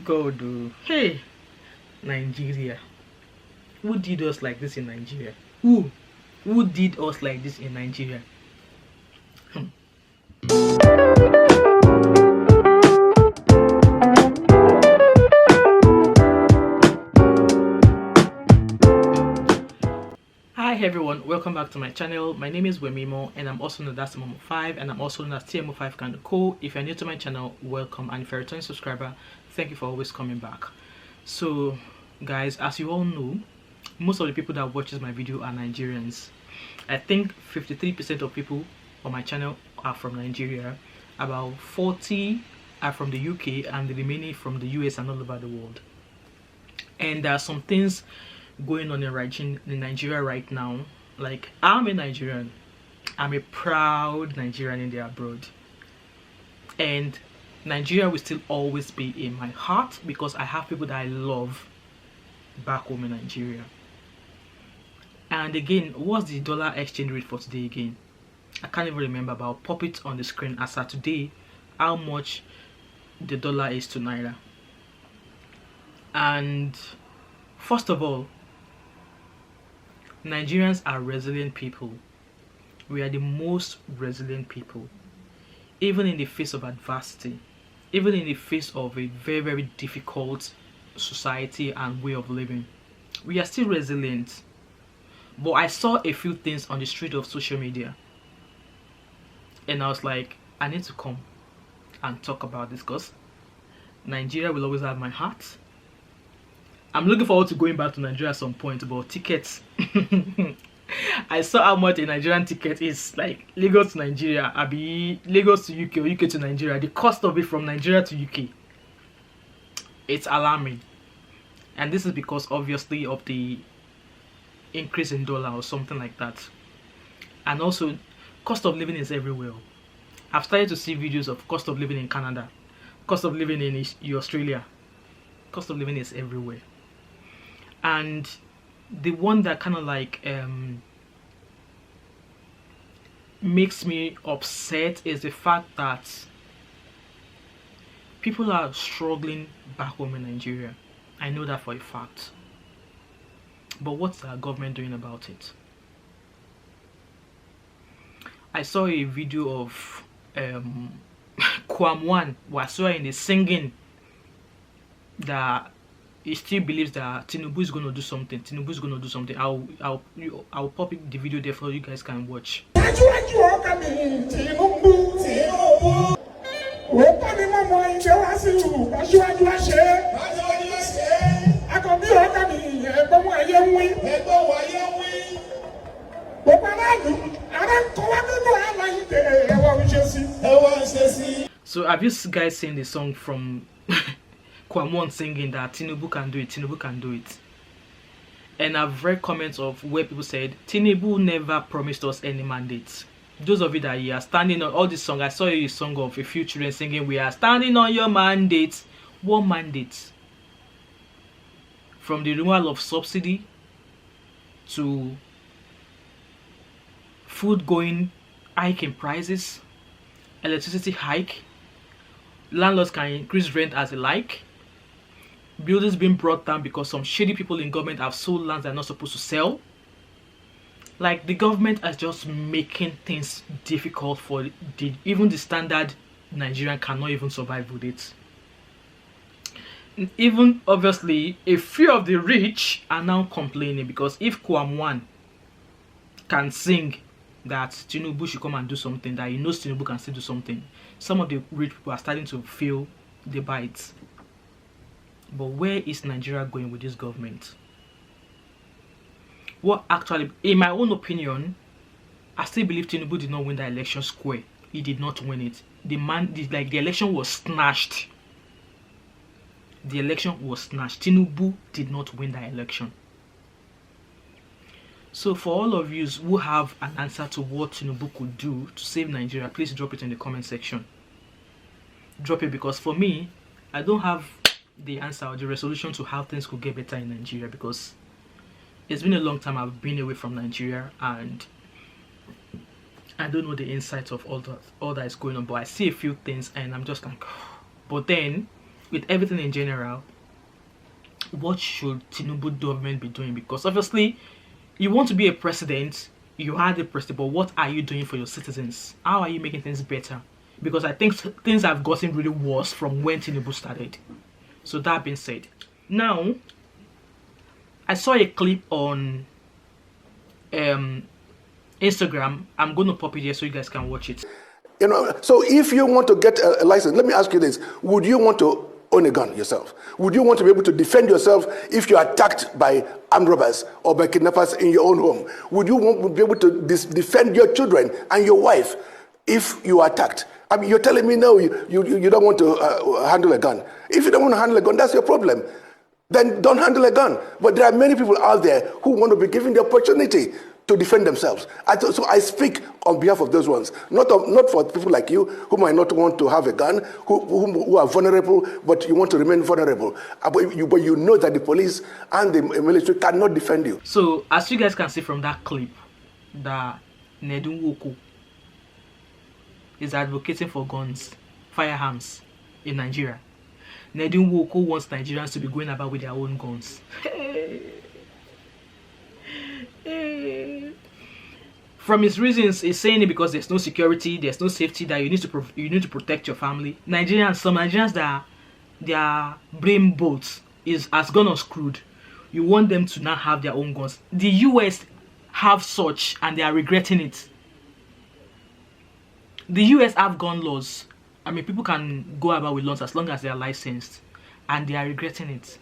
God, oh. Hey, Nigeria. Who did us like this in Nigeria? Who? Who did us like this in Nigeria? Hi everyone, welcome back to my channel. My name is Wemimo and I'm also known as TMO5 and I'm also known as TMO5 Kind of Cool. If you're new to my channel, welcome, and if you're a returning subscriber, thank you for always coming back. So guys, as you all know, most of the people that watches my video are Nigerians. I think 53% of people on my channel are from Nigeria, about 40 are from the UK, and the remaining from the US and all over the world. And there are some things going on in Nigeria right now. Like, I'm a Nigerian, I'm a proud Nigerian in the abroad, and Nigeria will still always be in my heart because I have people that I love back home in Nigeria. And again, what's the dollar exchange rate for today again? I can't even remember, but I'll pop it on the screen as of today how much the dollar is to naira. And first of all, Nigerians are resilient people. We are the most resilient people. Even in the face of adversity, even in the face of a very, very difficult society and way of living, we are still resilient. But I saw a few things on the street of social media, and I was like, I need to come and talk about this because Nigeria will always have my heart. I'm looking forward to going back to Nigeria at some point, but tickets I saw how much a Nigerian ticket is, like Lagos to Nigeria, Abi Lagos to UK or UK to Nigeria. The cost of it from Nigeria to UK, it's alarming. And this is because obviously of the increase in dollar or something like that. And also, cost of living is everywhere. I've started to see videos of cost of living in Canada, cost of living in Australia. Cost of living is everywhere. And the one that kind of like makes me upset is the fact that people are struggling back home in Nigeria. I know that for a fact. But what's our government doing about it? I saw a video of Kwamwan Wasua in the singing that he still believes that Tinubu is going to do something. Tinubu is going to do something. I'll pop the video there for you guys can watch. So have you guys seen the song from Kwamon singing that Tinubu can do it, Tinubu can do it? And I've read comments of where people said Tinubu never promised us any mandates. Those of you that are standing on all this song, I saw a song of a few children singing, "We are standing on your mandate." What mandate? From the removal of subsidy to food going hike in prices, electricity hike, landlords can increase rent as they like, buildings being brought down because some shady people in government have sold lands they're not supposed to sell. Like, the government is just making things difficult for even the standard Nigerian cannot even survive with it. Even obviously a few of the rich are now complaining because if Kwamwan can sing that Tinubu should come and do something, that he knows Tinubu can still do something, some of the rich people are starting to feel the bites. But where is Nigeria going with this government? What actually, in my own opinion, I still believe Tinubu did not win the election square. He did not win it. The election was snatched. The election was snatched. Tinubu did not win the election. So for all of you who have an answer to what Tinubu could do to save Nigeria, please drop it in the comment section. Drop it, because for me, I don't have the answer or the resolution to how things could get better in Nigeria, because it's been a long time I've been away from Nigeria and I don't know the insights of all that is going on. But I see a few things and I'm just like, but then with everything in general, what should Tinubu government be doing? Because obviously, you want to be a president, you are the president, but what are you doing for your citizens? How are you making things better? Because I think things have gotten really worse from when Tinubu started. So that being said, now I saw a clip on Instagram. I'm going to pop it here so you guys can watch it. You know, so if you want to get a license, let me ask you this: would you want to own a gun yourself? Would you want to be able to defend yourself if you are attacked by armed robbers or by kidnappers in your own home? Would you want to be able to defend your children and your wife if you are attacked? I mean, you're telling me no, you don't want to handle a gun. If you don't want to handle a gun, that's your problem. Then don't handle a gun. But there are many people out there who want to be given the opportunity to defend themselves. So I speak on behalf of those ones, not for people like you who might not want to have a gun, who are vulnerable, but you want to remain vulnerable. But you know that the police and the military cannot defend you. So as you guys can see from that clip, that Nedunwoku is advocating for guns, firearms in Nigeria. Nedunwoku wants Nigerians to be going about with their own guns. From his reasons, he's saying it because there's no security, there's no safety, that you need to protect your family. Some Nigerians that their brain boat has gone unscrewed. You want them to not have their own guns. The US have such and they are regretting it. The US have gun laws. I mean, people can go about with guns as long as they are licensed, and they are regretting it.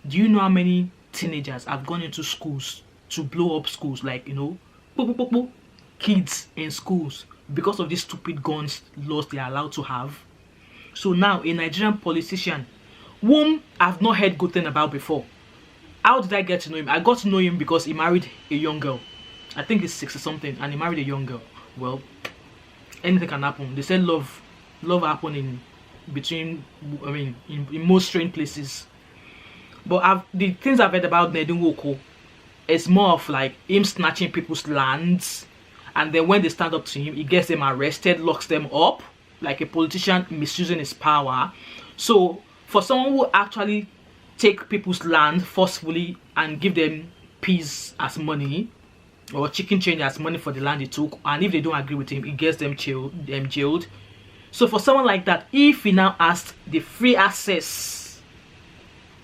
Do you know how many teenagers have gone into schools to blow up schools, like, you know, kids in schools, because of these stupid guns laws they are allowed to have? So now a Nigerian politician whom I've not heard good thing about before. How did I get to know him? I got to know him because he married a young girl. I think he's 60 something, and he married a young girl. Well, anything can happen. They said love happen in between, I mean, in most strange places. But the things I've heard about Nedunwoku, it's more of like him snatching people's lands, and then when they stand up to him, he gets them arrested, locks them up, like a politician misusing his power. So for someone who actually take people's land forcefully and give them peace as money, or chicken change as money for the land he took, and if they don't agree with him, he gets them jailed. So for someone like that, if he now asked the free access,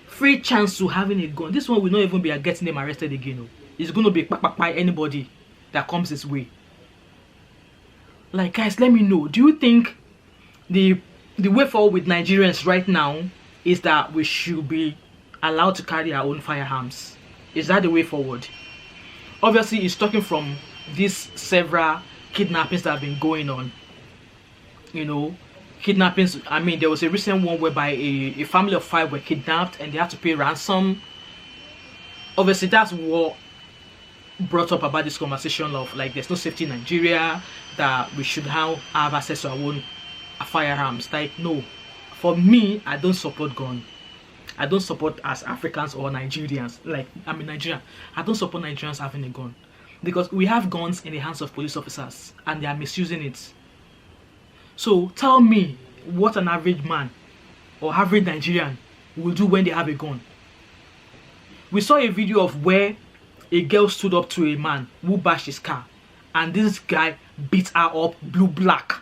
free chance to having a gun, this one will not even be getting them arrested again. No. It's going to be by anybody that comes his way. Like, guys, let me know. Do you think the way forward with Nigerians right now is that we should be allowed to carry our own firearms? Is that the way forward? Obviously, he's talking from these several kidnappings that have been going on. You know, kidnappings. I mean, there was a recent one whereby a family of 5 were kidnapped and they had to pay ransom. Obviously, that's what brought up about this conversation of like there's no safety in Nigeria, that we should have access to our own firearms. Like, no, for me, I don't support gun. I don't support as Africans or Nigerians. Like, I'm in Nigeria. I don't support Nigerians having a gun, because we have guns in the hands of police officers and they are misusing it. So tell me what an average man or average Nigerian will do when they have a gun. We saw a video of where a girl stood up to a man who bashed his car, and this guy beat her up blue black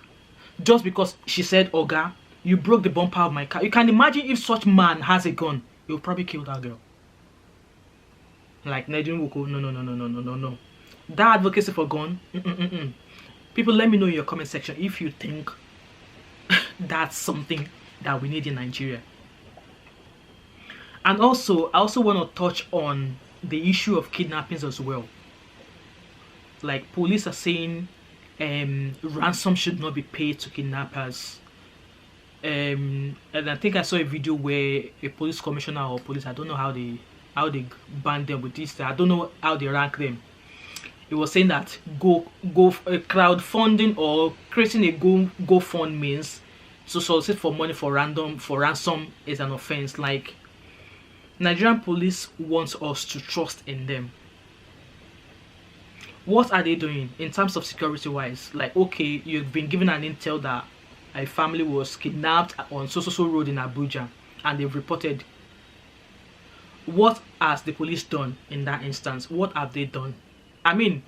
just because she said, "Oga, you broke the bumper of my car." You can imagine if such man has a gun, he'll probably kill that girl. Like Nedunwoku, no. That advocacy for gun, People, let me know in your comment section if you think that's something that we need in Nigeria. And also, I also want to touch on the issue of kidnappings as well. Like, police are saying ransom should not be paid to kidnappers. And I think I saw a video where a police commissioner or police, I don't know how they banned them with this. I don't know how they rank them. It was saying that crowdfunding or creating a GoFund means to solicit for money for ransom is an offense. Like, Nigerian police wants us to trust in them. What are they doing in terms of security wise? Like, okay, you've been given an intel that a family was kidnapped on so road in Abuja. and they've reported. What has the police done in that instance? What have they done? I mean,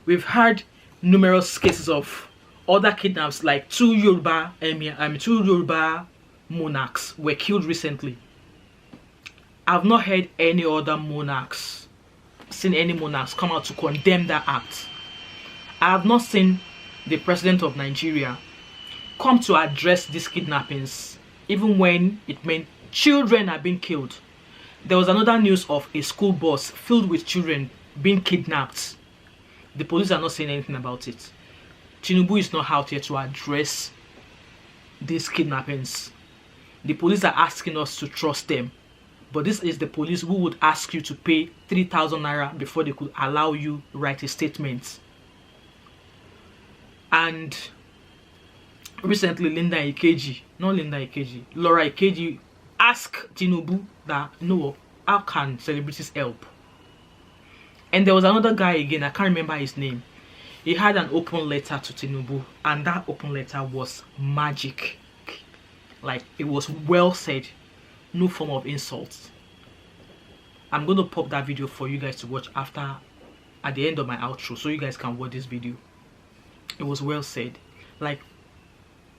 we've heard numerous cases of other kidnaps, like two Yoruba monarchs were killed recently. I've not heard any other monarchs, seen any monarchs come out to condemn that act. I have not seen the president of Nigeria come to address these kidnappings, even when it meant children are being killed. There was another news of a school bus filled with children being kidnapped. The police are not saying anything about it. Tinubu is not out here to address these kidnappings. The police are asking us to trust them. But this is the police who would ask you to pay 3,000 naira before they could allow you write a statement. And recently, Laura Ikeji asked Tinubu that, no, how can celebrities help? And there was another guy again, I can't remember his name. He had an open letter to Tinubu, and that open letter was magic. Like, it was well said, no form of insult. I'm going to pop that video for you guys to watch at the end of my outro, so you guys can watch this video. It was well said. Like,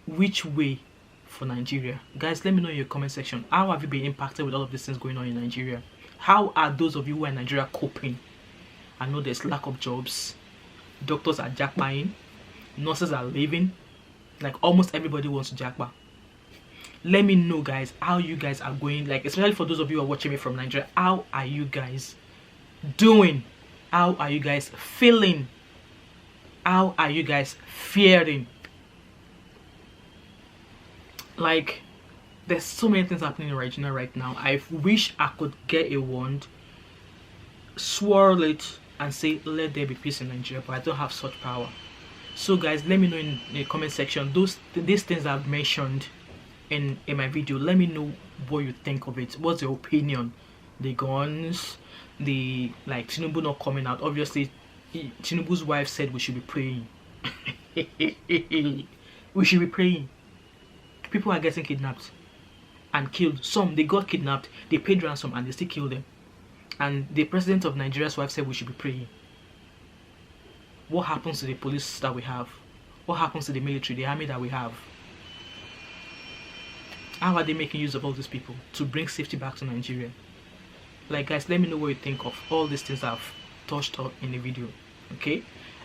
which way for Nigeria? Guys, let me know in your comment section. How have you been impacted with all of these things going on in Nigeria? How are those of you who are in Nigeria coping? I know there's lack of jobs. Doctors are jackpying. Nurses are leaving. Like, almost everybody wants to jackpot. Let me know, guys, how you guys are going. Like, especially for those of you who are watching me from Nigeria, how are you guys doing? How are you guys feeling? How are you guys fearing? Like, there's so many things happening in Nigeria right now. I wish I could get a wand, swirl it, and say, let there be peace in Nigeria, but I don't have such power. So guys, let me know in the comment section these things I've mentioned in my video. Let me know what you think of it. What's your opinion? The guns, the, like, Tinubu not coming out. Obviously, Tinubu's wife said we should be praying. We should be praying. People are getting kidnapped and killed. Some, they got kidnapped, they paid ransom, and they still killed them. And the president of Nigeria's wife said we should be praying. What happens to the police that we have? What happens to the military, the army that we have? How are they making use of all these people to bring safety back to Nigeria? Like, guys, let me know what you think of all these things I've touched on in the video. Okay?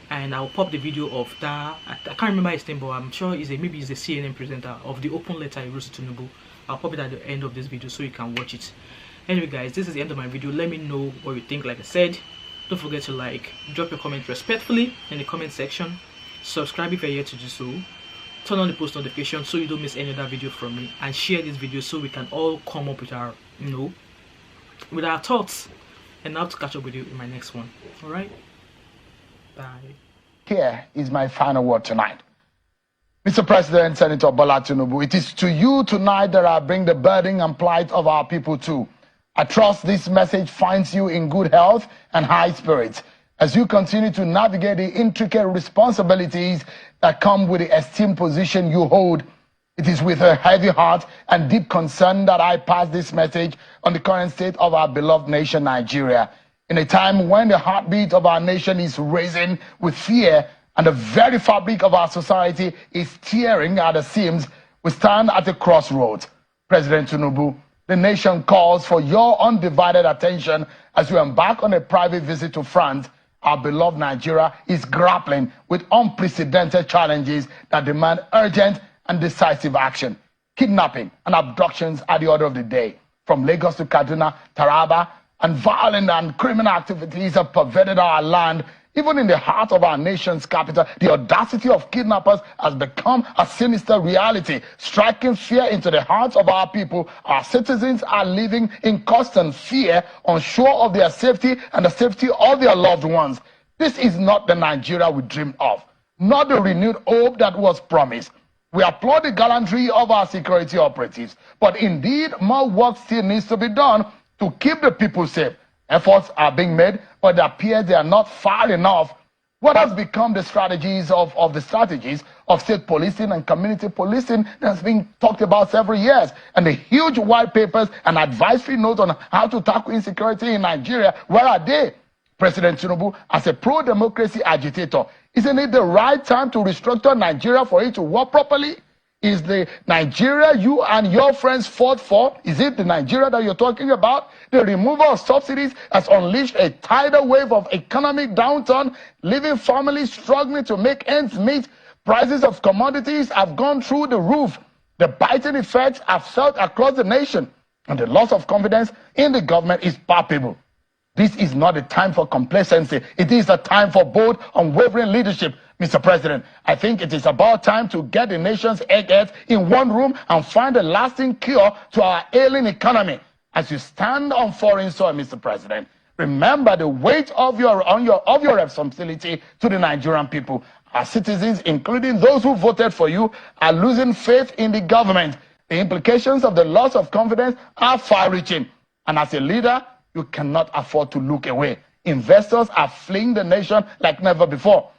And I'll pop the video of that. I can't remember his name, but I'm sure maybe he's a CNN presenter, of the open letter he wrote to Tinubu. I'll pop it at the end of this video so you can watch it. Anyway, guys, this is the end of my video. Let me know what you think. Like I said, don't forget to like, drop your comment respectfully in the comment section, subscribe if you're yet to do so, turn on the post notification so you don't miss any other video from me, and share this video so we can all come up with our, with our thoughts. And I'll catch up with you in my next one. All right, bye. Here is my final word tonight. Mr. President, Senator Bola Tinubu, it is to you tonight that I bring the burden and plight of our people too. I trust this message finds you in good health and high spirits as you continue to navigate the intricate responsibilities that come with the esteemed position you hold. It is with a heavy heart and deep concern that I pass this message on the current state of our beloved nation, Nigeria. In a time when the heartbeat of our nation is racing with fear and the very fabric of our society is tearing at the seams, we stand at a crossroads. President Tinubu, the nation calls for your undivided attention as you embark on a private visit to France. Our beloved Nigeria is grappling with unprecedented challenges that demand urgent and decisive action. Kidnapping and abductions are the order of the day. From Lagos to Kaduna, Taraba, and violent and criminal activities have pervaded our land. Even in the heart of our nation's capital, the audacity of kidnappers has become a sinister reality, striking fear into the hearts of our people. Our citizens are living in constant fear, unsure of their safety and the safety of their loved ones. This is not the Nigeria we dreamed of, not the renewed hope that was promised. We applaud the gallantry of our security operatives, but indeed more work still needs to be done to keep the people safe. Efforts are being made, but it appears they are not far enough. What has become the strategies of of state policing and community policing that's been talked about several years, and the huge white papers and advisory notes on how to tackle insecurity in Nigeria. Where are they? President Tinubu, as a pro-democracy agitator, isn't it the right time to restructure Nigeria for it to work properly? Is the Nigeria you and your friends fought for, is it the Nigeria that you're talking about? The removal of subsidies has unleashed a tidal wave of economic downturn, leaving families struggling to make ends meet. Prices of commodities have gone through the roof. The biting effects are felt across the nation, and the loss of confidence in the government is palpable. This is not a time for complacency. It is a time for bold, unwavering leadership. Mr. President, I think it is about time to get the nation's eggheads in one room and find a lasting cure to our ailing economy. As you stand on foreign soil, Mr. President, remember the weight of your responsibility to the Nigerian people. Our citizens, including those who voted for you, are losing faith in the government. The implications of the loss of confidence are far-reaching. And as a leader, you cannot afford to look away. Investors are fleeing the nation like never before.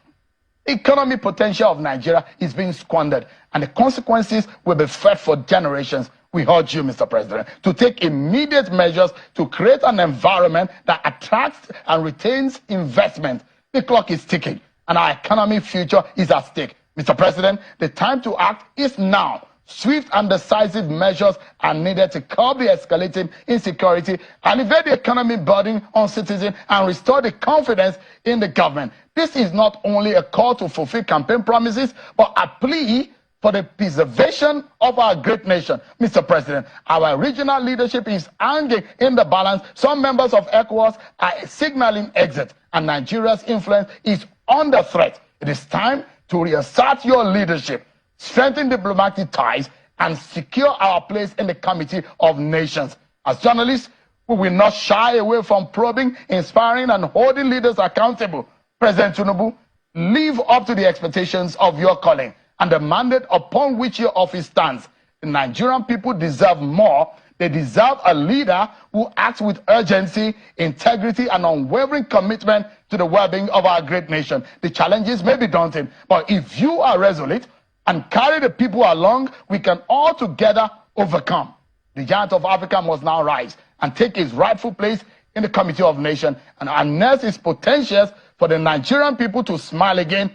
The economic potential of Nigeria is being squandered, and the consequences will be felt for generations. We urge you, Mr. President, to take immediate measures to create an environment that attracts and retains investment. The clock is ticking, and our economic future is at stake. Mr. President, the time to act is now. Swift and decisive measures are needed to curb the escalating insecurity, alleviate the economic burden on citizens, and restore the confidence in the government. This is not only a call to fulfill campaign promises, but a plea for the preservation of our great nation. Mr. President, our regional leadership is hanging in the balance. Some members of ECOWAS are signaling exit, and Nigeria's influence is under threat. It is time to reassert your leadership, strengthen diplomatic ties, and secure our place in the Committee of Nations. As journalists, we will not shy away from probing, inspiring, and holding leaders accountable. President Tinubu, live up to the expectations of your calling and the mandate upon which your office stands. The Nigerian people deserve more. They deserve a leader who acts with urgency, integrity, and unwavering commitment to the well-being of our great nation. The challenges may be daunting, but if you are resolute and carry the people along, we can all together overcome. The giant of Africa must now rise and take his rightful place in the Committee of Nations and harness his potentials for the Nigerian people to smile again.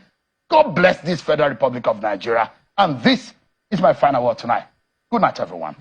God bless this Federal Republic of Nigeria. And this is my final word tonight. Good night, everyone.